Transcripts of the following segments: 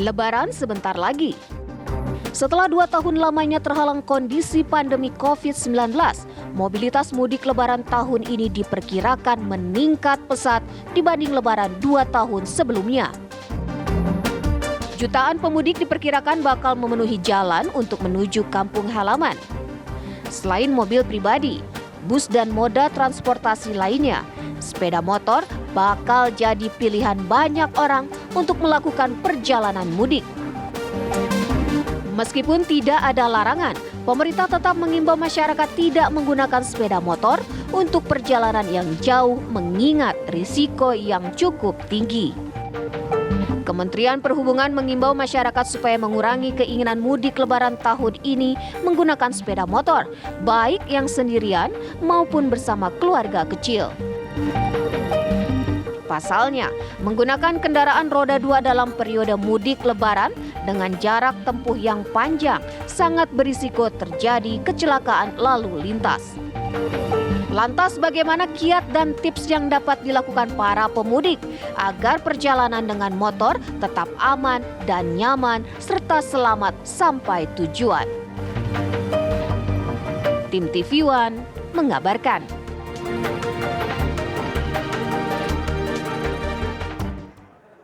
Lebaran sebentar lagi. Setelah 2 tahun lamanya terhalang kondisi pandemi COVID-19, mobilitas mudik Lebaran tahun ini diperkirakan meningkat pesat dibanding Lebaran 2 tahun sebelumnya. Jutaan pemudik diperkirakan bakal memenuhi jalan untuk menuju kampung halaman. Selain mobil pribadi, bus dan moda transportasi lainnya, sepeda motor bakal jadi pilihan banyak orang untuk melakukan perjalanan mudik. Meskipun tidak ada larangan, pemerintah tetap mengimbau masyarakat tidak menggunakan sepeda motor untuk perjalanan yang jauh mengingat risiko yang cukup tinggi. Kementerian Perhubungan mengimbau masyarakat supaya mengurangi keinginan mudik Lebaran tahun ini menggunakan sepeda motor, baik yang sendirian maupun bersama keluarga kecil. Pasalnya, menggunakan kendaraan roda 2 dalam periode mudik Lebaran dengan jarak tempuh yang panjang sangat berisiko terjadi kecelakaan lalu lintas. Lantas bagaimana kiat dan tips yang dapat dilakukan para pemudik agar perjalanan dengan motor tetap aman dan nyaman serta selamat sampai tujuan? Tim TV One mengabarkan.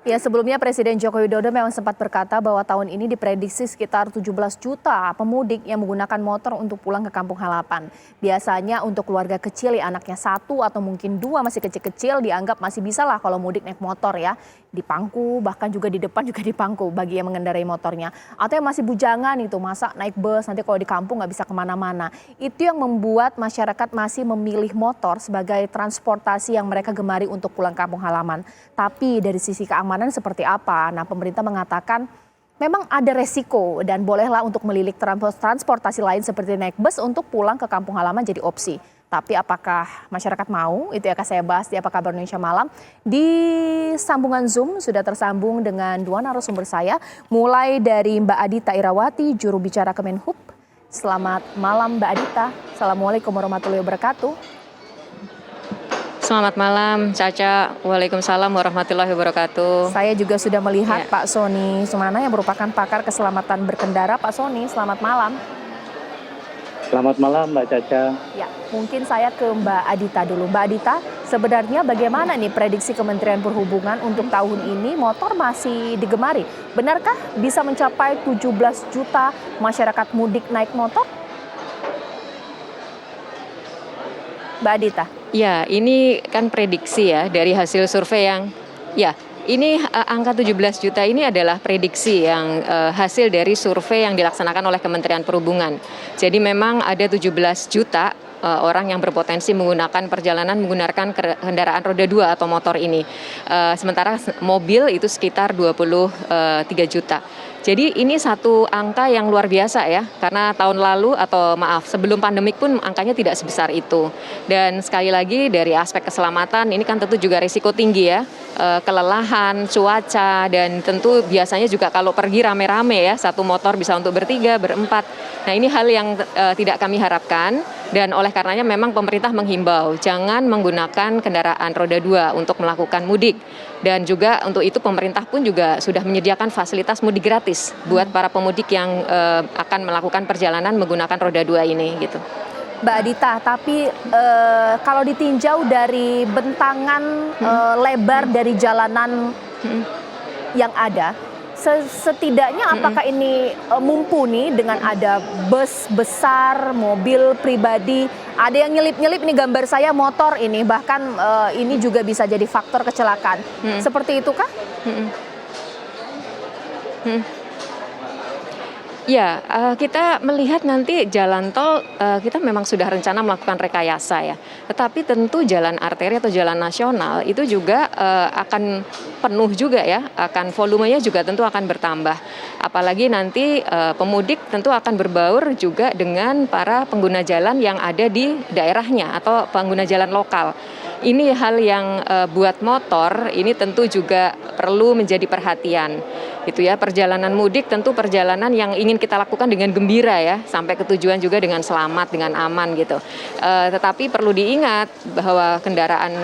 Ya, sebelumnya Presiden Joko Widodo memang sempat berkata bahwa tahun ini diprediksi sekitar 17 juta pemudik yang menggunakan motor untuk pulang ke kampung halaman. Biasanya untuk keluarga kecil yang anaknya 1 atau mungkin 2 masih kecil-kecil dianggap masih bisa lah kalau mudik naik motor ya. Di pangku, bahkan juga di depan juga di pangku bagi yang mengendarai motornya. Atau yang masih bujangan itu, masa naik bus nanti kalau di kampung nggak bisa kemana-mana. Itu yang membuat masyarakat masih memilih motor sebagai transportasi yang mereka gemari untuk pulang kampung halaman. Tapi dari sisi keamanan seperti apa? Nah, pemerintah mengatakan memang ada resiko dan bolehlah untuk melirik transportasi lain seperti naik bus untuk pulang ke kampung halaman jadi opsi. Tapi apakah masyarakat mau? Itu akan saya bahas di Apa Kabar Indonesia Malam. Di sambungan Zoom sudah tersambung dengan 2 narasumber saya. Mulai dari Mbak Adita Irawati, juru bicara Kemenhub. Selamat malam Mbak Adita. Assalamualaikum warahmatullahi wabarakatuh. Selamat malam Caca, Waalaikumsalam warahmatullahi wabarakatuh. Saya juga sudah melihat Pak Sony Sumana yang merupakan pakar keselamatan berkendara. Pak Sony, selamat malam. Selamat malam Mbak Caca. Ya, mungkin saya ke Mbak Adita dulu. Mbak Adita, sebenarnya bagaimana nih prediksi Kementerian Perhubungan untuk tahun ini motor masih digemari? Benarkah bisa mencapai 17 juta masyarakat mudik naik motor? Mbak Adita. Ya, ini kan prediksi ya dari hasil survei yang ini angka 17 juta ini adalah prediksi yang hasil dari survei yang dilaksanakan oleh Kementerian Perhubungan. Jadi memang ada 17 juta orang yang berpotensi menggunakan perjalanan menggunakan kendaraan roda 2 atau motor ini. Sementara mobil itu sekitar 23 juta. Jadi ini satu angka yang luar biasa ya, karena tahun lalu sebelum pandemik pun angkanya tidak sebesar itu. Dan sekali lagi dari aspek keselamatan ini kan tentu juga risiko tinggi ya, kelelahan, cuaca, dan tentu biasanya juga kalau pergi rame-rame ya, satu motor bisa untuk bertiga, berempat. Nah ini hal yang tidak kami harapkan dan oleh karenanya memang pemerintah menghimbau jangan menggunakan kendaraan roda 2 untuk melakukan mudik. Dan juga untuk itu pemerintah pun juga sudah menyediakan fasilitas mudik gratis buat para pemudik yang akan melakukan perjalanan menggunakan roda 2 ini gitu. Mbak Adita, tapi kalau ditinjau dari bentangan lebar dari jalanan yang ada, setidaknya apakah ini mumpuni dengan ada bus besar, mobil pribadi, ada yang nyelip-nyelip ini gambar saya motor ini, bahkan ini juga bisa jadi faktor kecelakaan. Seperti itu kah? Ya, kita melihat nanti jalan tol, kita memang sudah rencana melakukan rekayasa ya. Tetapi tentu jalan arteri atau jalan nasional itu juga akan penuh juga ya, volumenya juga tentu akan bertambah. Apalagi nanti pemudik tentu akan berbaur juga dengan para pengguna jalan yang ada di daerahnya atau pengguna jalan lokal. ini hal yang buat motor ini tentu juga perlu menjadi perhatian. Gitu ya, perjalanan mudik tentu perjalanan yang ingin kita lakukan dengan gembira ya, sampai ke tujuan juga dengan selamat, dengan aman gitu. Tetapi perlu diingat bahwa kendaraan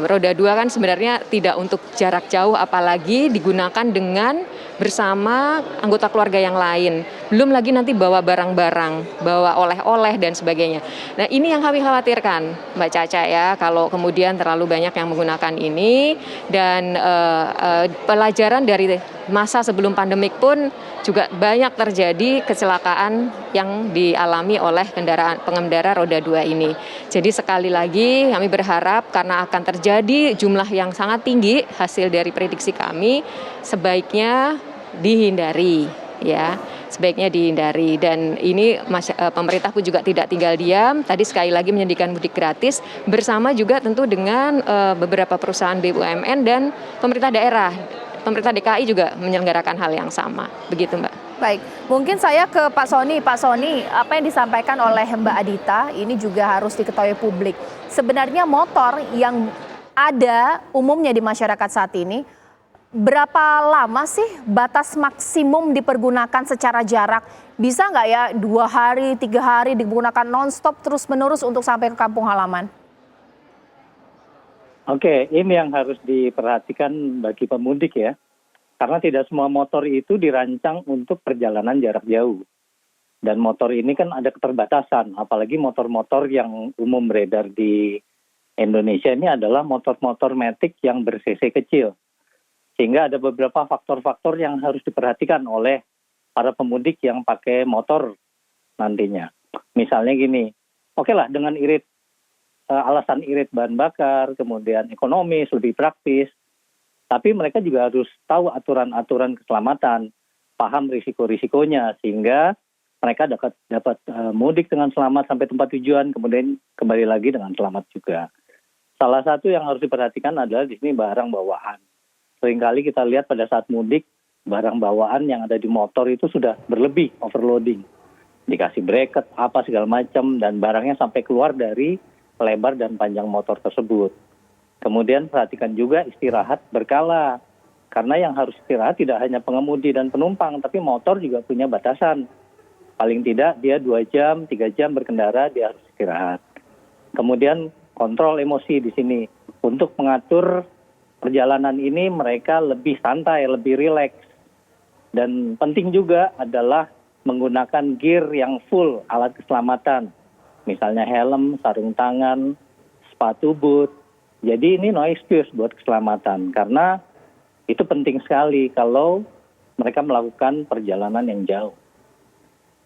roda 2 kan sebenarnya tidak untuk jarak jauh, apalagi digunakan dengan bersama anggota keluarga yang lain. Belum lagi nanti bawa barang-barang, bawa oleh-oleh dan sebagainya. Nah, ini yang kami khawatirkan, Mbak Caca ya, kalau kemudian terlalu banyak yang menggunakan ini dan pelajaran dari masa sebelum pandemik pun juga banyak terjadi kecelakaan yang dialami oleh pengendara roda 2 ini. Jadi sekali lagi kami berharap karena akan terjadi jumlah yang sangat tinggi hasil dari prediksi kami, sebaiknya dihindari ya. Sebaiknya dihindari dan ini pemerintah pun juga tidak tinggal diam. Tadi sekali lagi menyediakan mudik gratis bersama juga tentu dengan beberapa perusahaan BUMN dan pemerintah daerah. Pemerintah DKI juga menyelenggarakan hal yang sama. Begitu, Mbak. Baik, mungkin saya ke Pak Soni. Pak Soni, apa yang disampaikan oleh Mbak Adita ini juga harus diketahui publik. Sebenarnya motor yang ada umumnya di masyarakat saat ini, berapa lama sih batas maksimum dipergunakan secara jarak? Bisa nggak ya 2 hari, 3 hari digunakan non-stop terus-menerus untuk sampai ke kampung halaman? Oke, ini yang harus diperhatikan bagi pemudik ya. Karena tidak semua motor itu dirancang untuk perjalanan jarak jauh. Dan motor ini kan ada keterbatasan, apalagi motor-motor yang umum beredar di Indonesia ini adalah motor-motor matic yang ber-cc kecil. Sehingga ada beberapa faktor-faktor yang harus diperhatikan oleh para pemudik yang pakai motor nantinya. Misalnya gini, oke lah dengan alasan irit bahan bakar, kemudian ekonomis, lebih praktis. Tapi mereka juga harus tahu aturan-aturan keselamatan, paham risiko-risikonya, sehingga mereka dapat mudik dengan selamat sampai tempat tujuan, kemudian kembali lagi dengan selamat juga. Salah satu yang harus diperhatikan adalah di sini barang bawaan. Seringkali kita lihat pada saat mudik, barang bawaan yang ada di motor itu sudah berlebih, overloading. Dikasih bracket, apa segala macam, dan barangnya sampai keluar dari lebar dan panjang motor tersebut. Kemudian perhatikan juga istirahat berkala. Karena yang harus istirahat tidak hanya pengemudi dan penumpang, tapi motor juga punya batasan. Paling tidak dia 2 jam, 3 jam berkendara, dia harus istirahat. Kemudian kontrol emosi di sini. Untuk mengatur perjalanan ini mereka lebih santai, lebih rileks. Dan penting juga adalah menggunakan gear yang full, alat keselamatan. Misalnya helm, sarung tangan, sepatu boot. Jadi ini no excuse buat keselamatan. Karena itu penting sekali kalau mereka melakukan perjalanan yang jauh.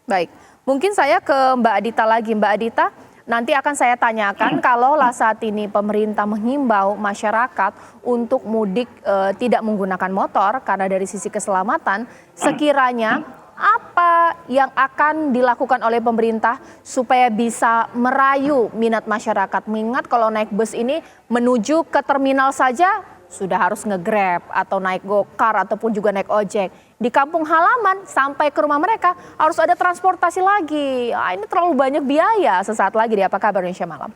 Baik, mungkin saya ke Mbak Adita lagi. Mbak Adita, nanti akan saya tanyakan kalau saat ini pemerintah menghimbau masyarakat untuk mudik tidak menggunakan motor karena dari sisi keselamatan, sekiranya apa yang akan dilakukan oleh pemerintah supaya bisa merayu minat masyarakat? Mengingat kalau naik bus ini menuju ke terminal saja sudah harus nge-Grab atau naik Gokar ataupun juga naik ojek. Di kampung halaman sampai ke rumah mereka harus ada transportasi lagi. Ini terlalu banyak biaya. Sesaat lagi di Apa Kabar Indonesia Malam.